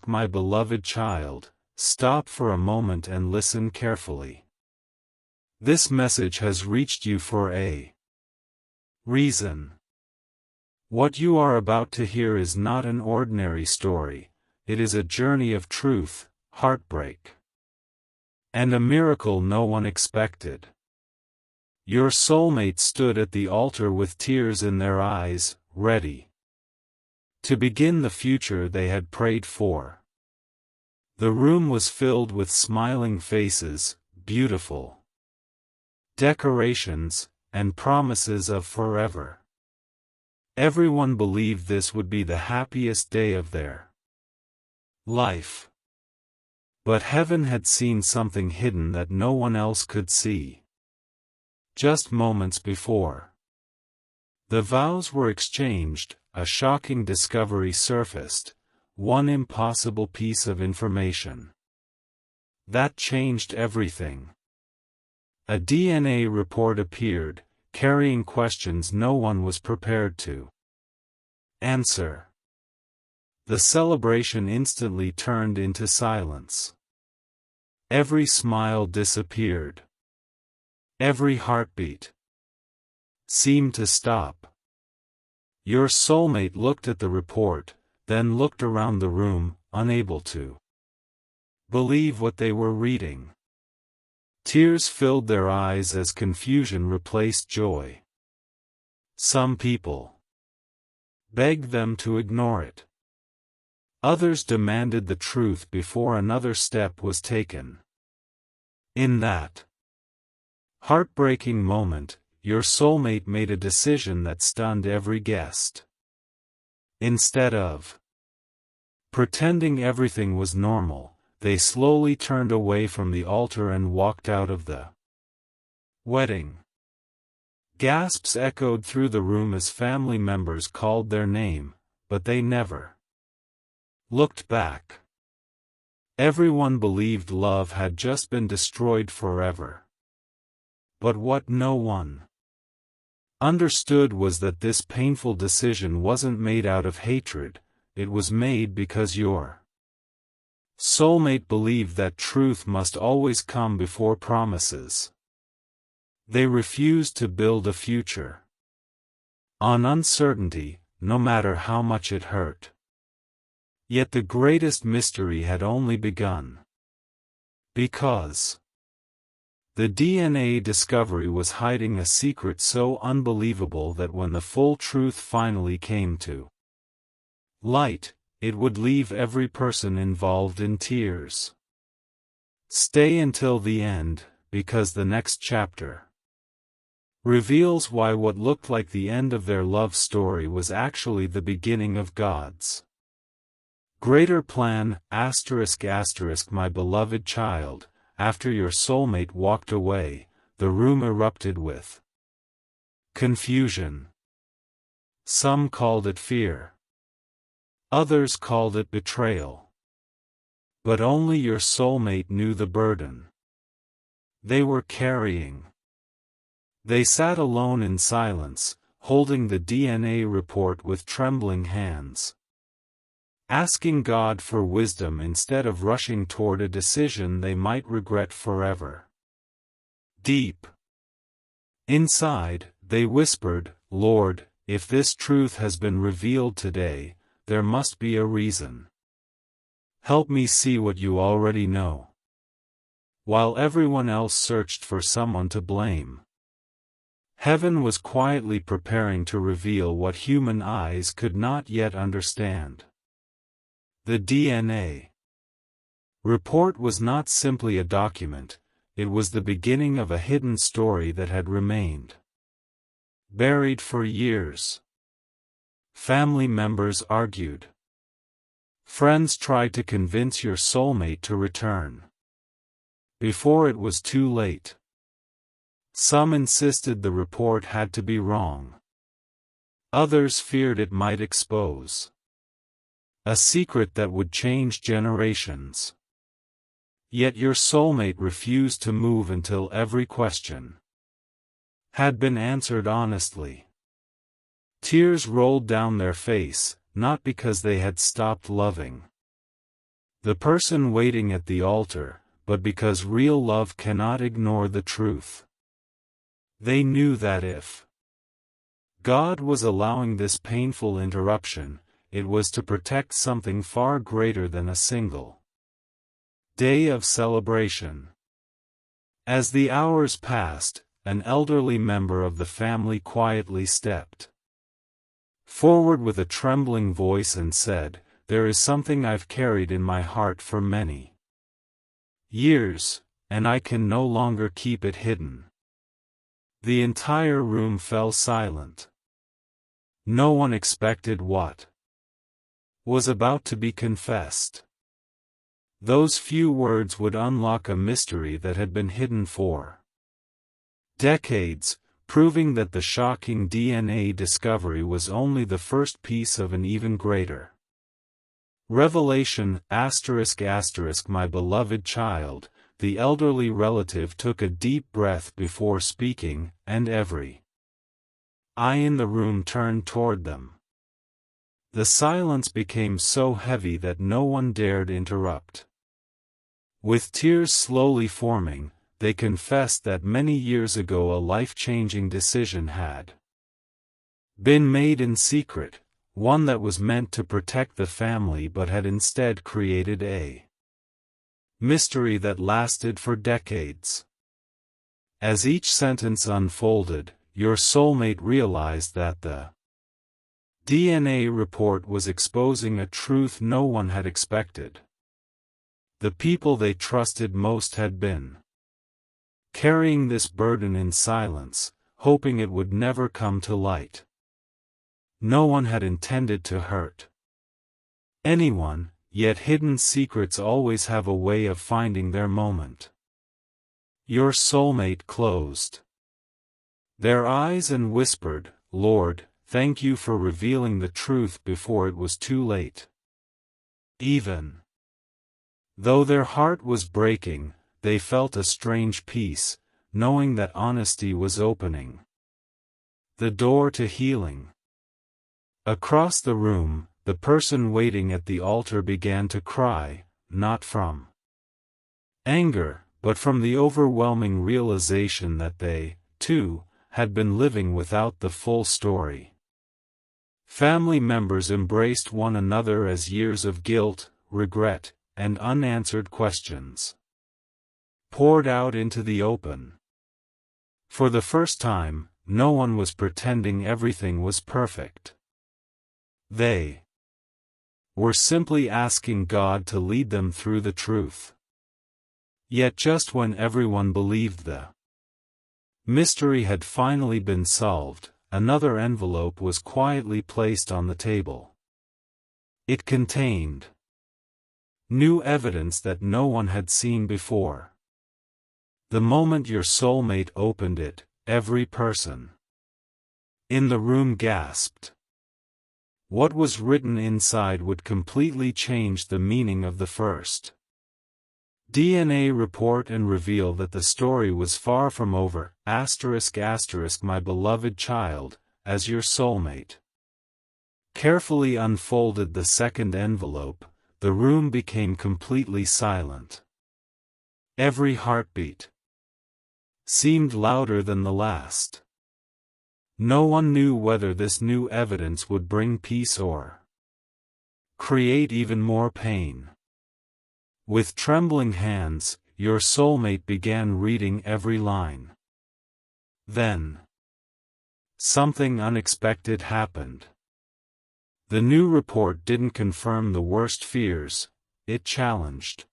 My beloved child, stop for a moment and listen carefully. This message has reached you for a reason. What you are about to hear is not an ordinary story, it is a journey of truth, heartbreak, and a miracle no one expected. Your soulmate stood at the altar with tears in their eyes, ready to begin the future they had prayed for. The room was filled with smiling faces, beautiful decorations, and promises of forever. Everyone believed this would be the happiest day of their life. But heaven had seen something hidden that no one else could see. Just moments before the vows were exchanged, a shocking discovery surfaced, one impossible piece of information that changed everything. A DNA report appeared, carrying questions no one was prepared to answer. The celebration instantly turned into silence. Every smile disappeared. Every heartbeat seemed to stop. Your soulmate looked at the report, then looked around the room, unable to believe what they were reading. Tears filled their eyes as confusion replaced joy. Some people begged them to ignore it. Others demanded the truth before another step was taken. In that heartbreaking moment, your soulmate made a decision that stunned every guest. Instead of pretending everything was normal, they slowly turned away from the altar and walked out of the wedding. Gasps echoed through the room as family members called their name, but they never looked back. Everyone believed love had just been destroyed forever. But what no one understood was that this painful decision wasn't made out of hatred, it was made because your soulmate believed that truth must always come before promises. They refused to build a future on uncertainty, no matter how much it hurt. Yet the greatest mystery had only begun. Because the DNA discovery was hiding a secret so unbelievable that when the full truth finally came to light, it would leave every person involved in tears. Stay until the end, because the next chapter reveals why what looked like the end of their love story was actually the beginning of God's greater plan. My beloved child, after your soulmate walked away, the room erupted with confusion. Some called it fear. Others called it betrayal. But only your soulmate knew the burden they were carrying. They sat alone in silence, holding the DNA report with trembling hands, asking God for wisdom instead of rushing toward a decision they might regret forever. Deep inside, they whispered, "Lord, if this truth has been revealed today, there must be a reason. Help me see what you already know." While everyone else searched for someone to blame, heaven was quietly preparing to reveal what human eyes could not yet understand. The DNA report was not simply a document, it was the beginning of a hidden story that had remained buried for years. Family members argued. Friends tried to convince your soulmate to return before it was too late. Some insisted the report had to be wrong. Others feared it might expose a secret that would change generations. Yet your soulmate refused to move until every question had been answered honestly. Tears rolled down their face, not because they had stopped loving, The person waiting at the altar, but because real love cannot ignore the truth. They knew that if God was allowing this painful interruption, it was to protect something far greater than a single day of celebration. As the hours passed, an elderly member of the family quietly stepped forward with a trembling voice and said, "There is something I've carried in my heart for many years, and I can no longer keep it hidden." The entire room fell silent. No one expected what was about to be confessed. Those few words would unlock a mystery that had been hidden for decades, proving that the shocking DNA discovery was only the first piece of an even greater revelation. My beloved child, the elderly relative took a deep breath before speaking, and every eye in the room turned toward them. The silence became so heavy that no one dared interrupt. With tears slowly forming, they confessed that many years ago a life-changing decision had been made in secret, one that was meant to protect the family but had instead created a mystery that lasted for decades. As each sentence unfolded, your soulmate realized that the DNA report was exposing a truth no one had expected. The people they trusted most had been carrying this burden in silence, hoping it would never come to light. No one had intended to hurt anyone, yet hidden secrets always have a way of finding their moment. Your soulmate closed their eyes and whispered, "Lord, thank you for revealing the truth before it was too late." Even though their heart was breaking, they felt a strange peace, knowing that honesty was opening the door to healing. Across the room, the person waiting at the altar began to cry, not from anger, but from the overwhelming realization that they, too, had been living without the full story. Family members embraced one another as years of guilt, regret, and unanswered questions poured out into the open. For the first time, no one was pretending everything was perfect. They were simply asking God to lead them through the truth. Yet just when everyone believed the mystery had finally been solved, another envelope was quietly placed on the table. It contained new evidence that no one had seen before. The moment your soulmate opened it, every person in the room gasped. What was written inside would completely change the meaning of the first DNA report and reveal that the story was far from over. My beloved child, as your soulmate carefully unfolded the second envelope, the room became completely silent. Every heartbeat seemed louder than the last. No one knew whether this new evidence would bring peace or create even more pain. With trembling hands, your soulmate began reading every line. Then something unexpected happened. The new report didn't confirm the worst fears, it challenged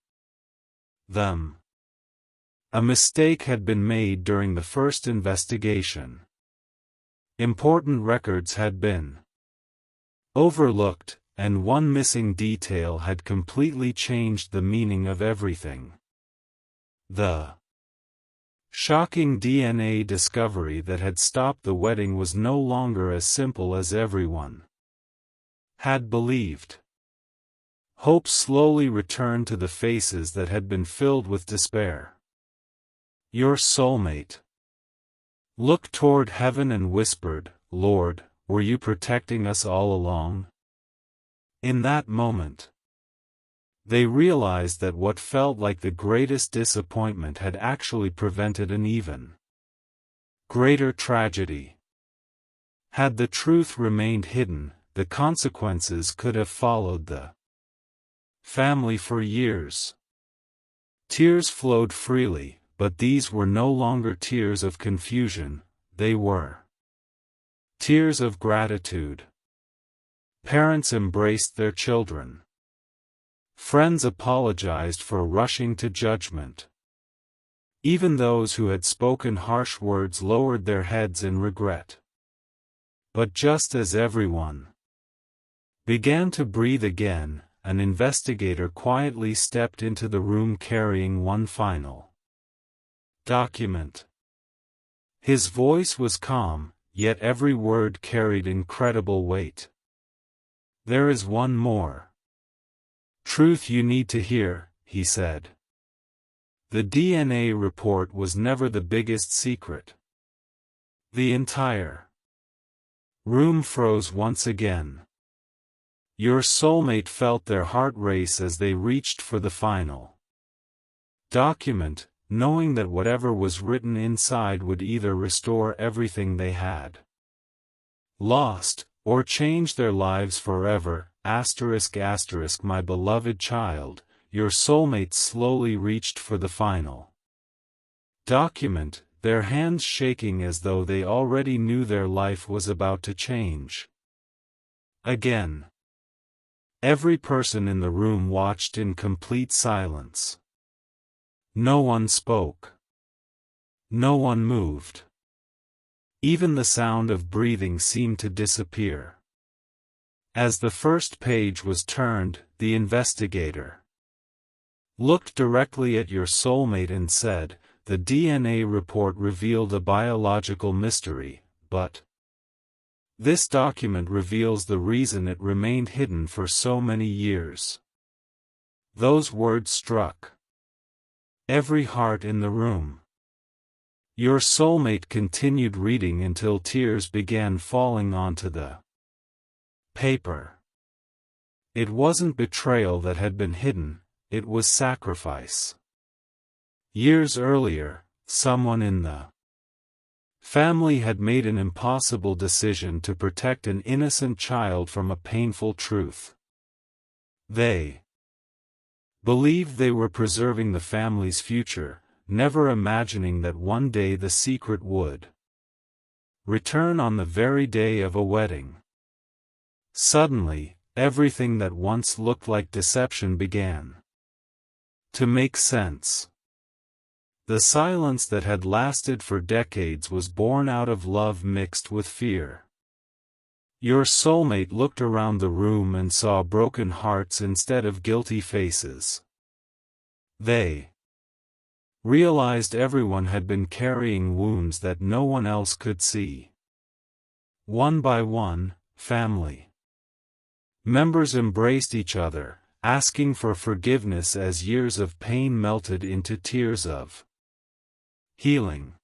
them. A mistake had been made during the first investigation. Important records had been overlooked, and one missing detail had completely changed the meaning of everything. The shocking DNA discovery that had stopped the wedding was no longer as simple as everyone had believed. Hope slowly returned to the faces that had been filled with despair. Your soulmate looked toward heaven and whispered, "Lord, were you protecting us all along?" In that moment, They realized that what felt like the greatest disappointment had actually prevented an even greater tragedy. Had the truth remained hidden, the consequences could have followed the family for years. Tears flowed freely, but these were no longer tears of confusion, they were tears of gratitude. Parents embraced their children. Friends apologized for rushing to judgment. Even those who had spoken harsh words lowered their heads in regret. But just as everyone began to breathe again, an investigator quietly stepped into the room carrying one final document. His voice was calm, yet every word carried incredible weight. "There is one more truth you need to hear," he said. The DNA report was never the biggest secret. The entire room froze once again. Your soulmate felt their heart race as they reached for the final document, knowing that whatever was written inside would either restore everything they had lost, or change their lives forever. My beloved child, your soulmate slowly reached for the final document, their hands shaking as though they already knew their life was about to change. Again. Every person in the room watched in complete silence. No one spoke. No one moved. Even the sound of breathing seemed to disappear. As the first page was turned, the investigator looked directly at your soulmate and said, "The DNA report revealed a biological mystery, but this document reveals the reason it remained hidden for so many years." Those words struck every heart in the room. Your soulmate continued reading until tears began falling onto the paper. It wasn't betrayal that had been hidden, it was sacrifice. Years earlier, someone in the family had made an impossible decision to protect an innocent child from a painful truth. They believed they were preserving the family's future, never imagining that one day the secret would return on the very day of a wedding. Suddenly, everything that once looked like deception began to make sense. The silence that had lasted for decades was born out of love mixed with fear. Your soulmate looked around the room and saw broken hearts instead of guilty faces. They realized everyone had been carrying wounds that no one else could see. One by one, family members embraced each other, asking for forgiveness as years of pain melted into tears of healing.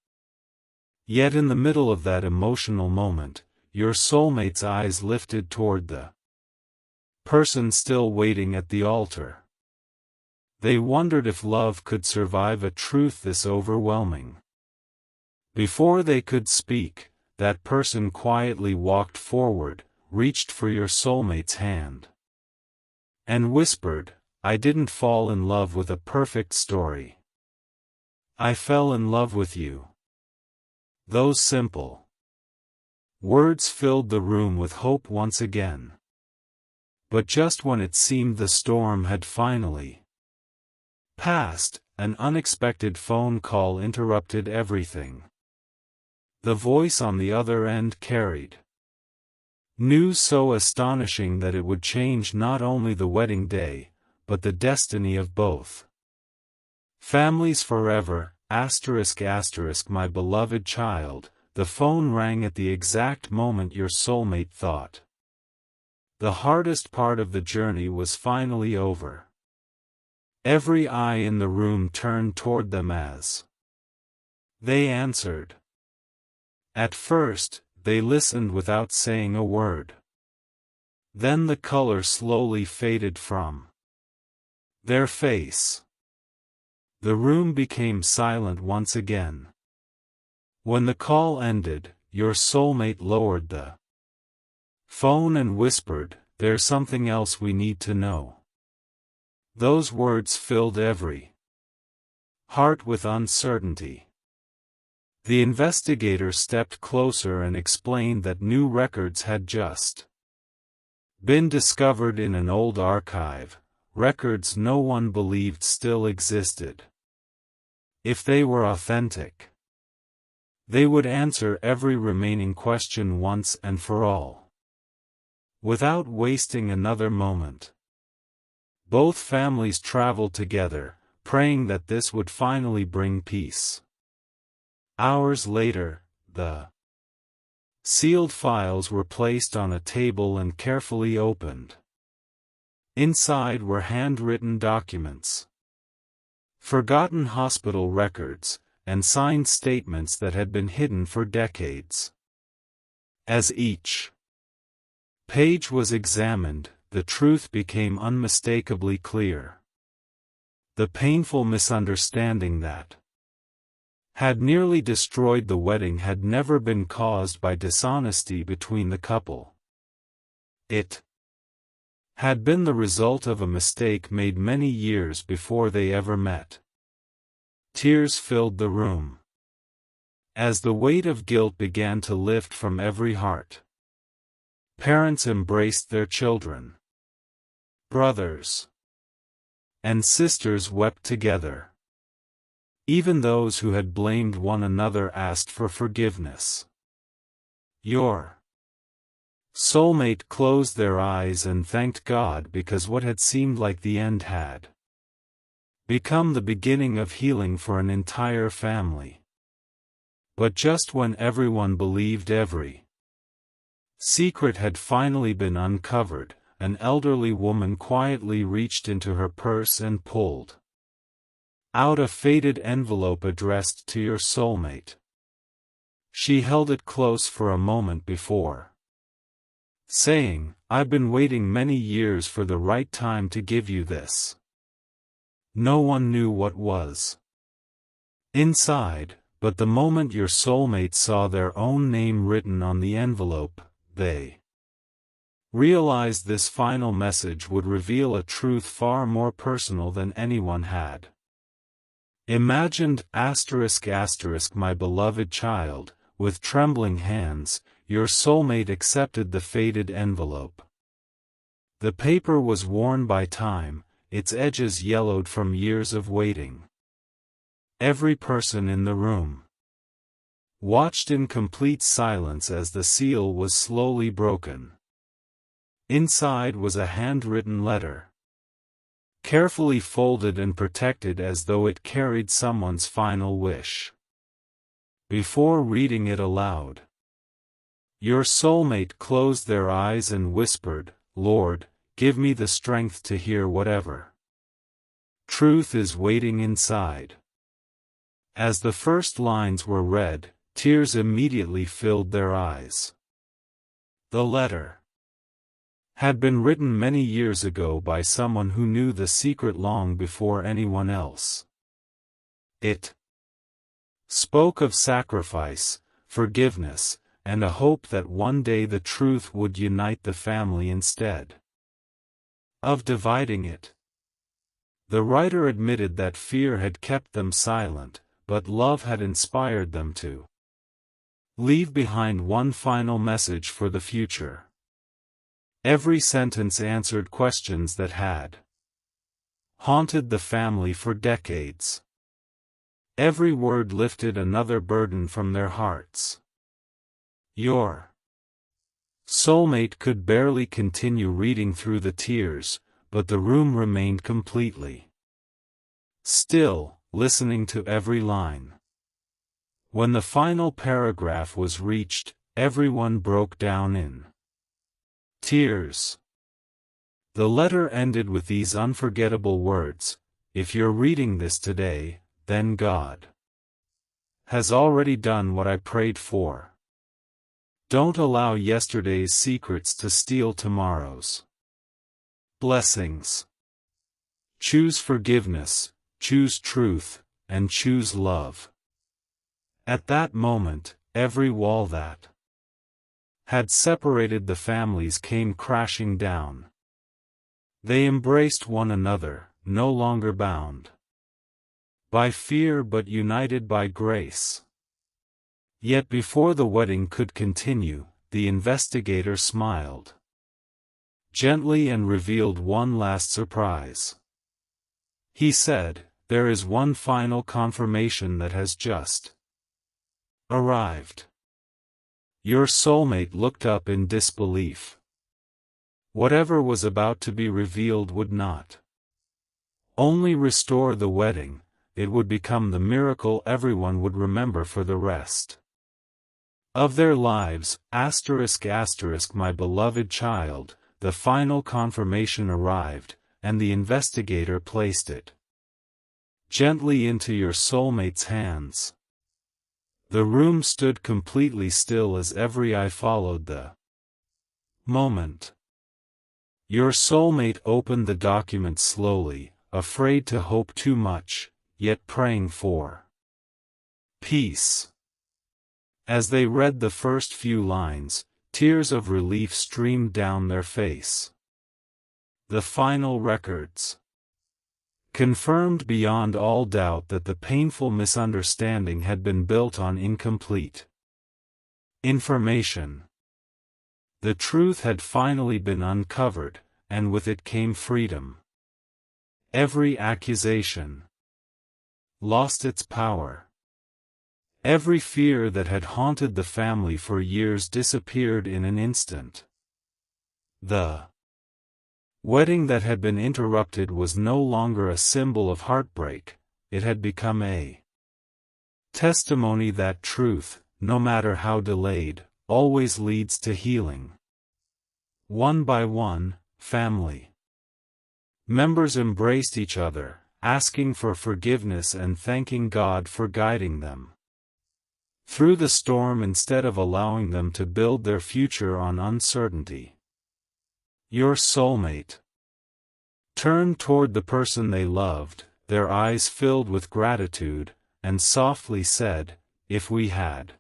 Yet in the middle of that emotional moment, your soulmate's eyes lifted toward the person still waiting at the altar. They wondered if love could survive a truth this overwhelming. Before they could speak, that person quietly walked forward, reached for your soulmate's hand, and whispered, "I didn't fall in love with a perfect story. I fell in love with you." Those simple words filled the room with hope once again. But just when it seemed the storm had finally passed, an unexpected phone call interrupted everything. The voice on the other end carried news so astonishing that it would change not only the wedding day, but the destiny of both families forever. My beloved child, the phone rang at the exact moment your soulmate thought the hardest part of the journey was finally over. Every eye in the room turned toward them as they answered. At first, they listened without saying a word. Then the color slowly faded from Their face. The room became silent once again. When the call ended, your soulmate lowered the phone and whispered, "There's something else we need to know." Those words filled every heart with uncertainty. The investigator stepped closer and explained that new records had just been discovered in an old archive, records no one believed still existed. If they were authentic, they would answer every remaining question once and for all. Without wasting another moment, both families traveled together, praying that this would finally bring peace. Hours later, the sealed files were placed on a table and carefully opened. Inside were handwritten documents, forgotten hospital records, and signed statements that had been hidden for decades. As each page was examined, the truth became unmistakably clear. The painful misunderstanding that had nearly destroyed the wedding had never been caused by dishonesty between the couple. It had been the result of a mistake made many years before they ever met. Tears filled the room as the weight of guilt began to lift from every heart. Parents embraced their children. Brothers and sisters wept together. Even those who had blamed one another asked for forgiveness. Your soulmate closed their eyes and thanked God because what had seemed like the end had become the beginning of healing for an entire family. But just when everyone believed every secret had finally been uncovered, an elderly woman quietly reached into her purse and pulled out a faded envelope addressed to your soulmate. She held it close for a moment before saying, "I've been waiting many years for the right time to give you this." No one knew what was inside, but the moment your soulmate saw their own name written on the envelope, they realized this final message would reveal a truth far more personal than anyone had imagined. My beloved child, with trembling hands, your soulmate accepted the faded envelope. The paper was worn by time, its edges yellowed from years of waiting. Every person in the room watched in complete silence as the seal was slowly broken. Inside was a handwritten letter, carefully folded and protected as though it carried someone's final wish. Before reading it aloud, your soulmate closed their eyes and whispered, "Lord, give me the strength to hear whatever truth is waiting inside." As the first lines were read, tears immediately filled their eyes. The letter had been written many years ago by someone who knew the secret long before anyone else. It spoke of sacrifice, forgiveness, and a hope that one day the truth would unite the family instead of dividing it. The writer admitted that fear had kept them silent, but love had inspired them to leave behind one final message for the future. Every sentence answered questions that had haunted the family for decades. Every word lifted another burden from their hearts. Your soulmate could barely continue reading through the tears, but the room remained completely still, listening to every line. When the final paragraph was reached, everyone broke down in tears. The letter ended with these unforgettable words, "If you're reading this today, then God has already done what I prayed for. Don't allow yesterday's secrets to steal tomorrow's blessings." Choose forgiveness, choose truth, and choose love. At that moment, every wall that had separated the families came crashing down. They embraced one another, no longer bound by fear but united by grace. Yet before the wedding could continue, the investigator smiled gently and revealed one last surprise. He said, "There is one final confirmation that has just arrived." Your soulmate looked up in disbelief. Whatever was about to be revealed would not only restore the wedding, it would become the miracle everyone would remember for the rest of their lives. My beloved child, the final confirmation arrived, and the investigator placed it gently into your soulmate's hands. The room stood completely still as every eye followed the moment. Your soulmate opened the document slowly, afraid to hope too much, yet praying for peace. As they read the first few lines, tears of relief streamed down their face. The final records confirmed beyond all doubt that the painful misunderstanding had been built on incomplete information. The truth had finally been uncovered, and with it came freedom. Every accusation lost its power. Every fear that had haunted the family for years disappeared in an instant. The wedding that had been interrupted was no longer a symbol of heartbreak, it had become a testimony that truth, no matter how delayed, always leads to healing. One by one, family members embraced each other, asking for forgiveness and thanking God for guiding them through the storm instead of allowing them to build their future on uncertainty. Your soulmate turned toward the person they loved, their eyes filled with gratitude, and softly said, "If we had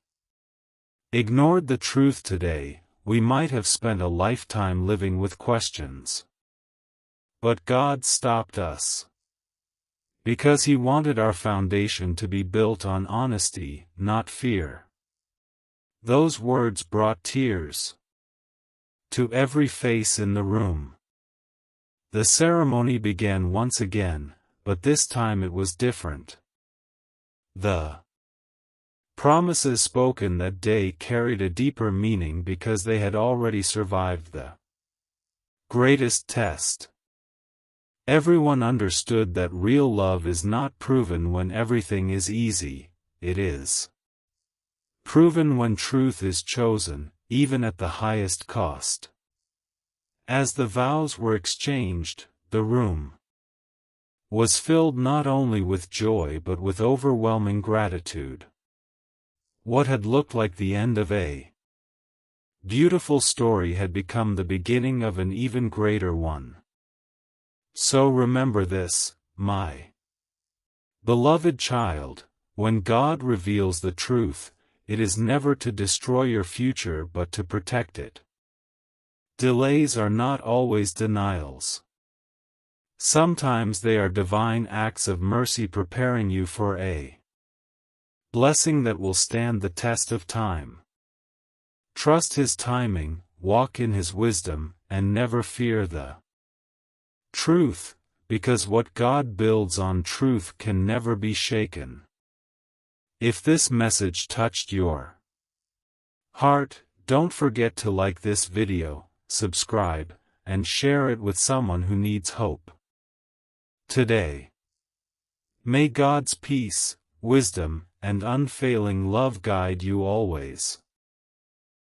ignored the truth today, we might have spent a lifetime living with questions. But God stopped us. Because He wanted our foundation to be built on honesty, not fear." Those words brought tears to every face in the room. The ceremony began once again, but this time it was different. The promises spoken that day carried a deeper meaning because they had already survived the greatest test. Everyone understood that real love is not proven when everything is easy, it is proven when truth is chosen, even at the highest cost. As the vows were exchanged, the room was filled not only with joy but with overwhelming gratitude. What had looked like the end of a beautiful story had become the beginning of an even greater one. So remember this, my beloved child, when God reveals the truth, it is never to destroy your future but to protect it. Delays are not always denials. Sometimes they are divine acts of mercy preparing you for a blessing that will stand the test of time. Trust His timing, walk in His wisdom, and never fear the truth, because what God builds on truth can never be shaken. If this message touched your heart, don't forget to like this video, subscribe, and share it with someone who needs hope today. May God's peace, wisdom, and unfailing love guide you always.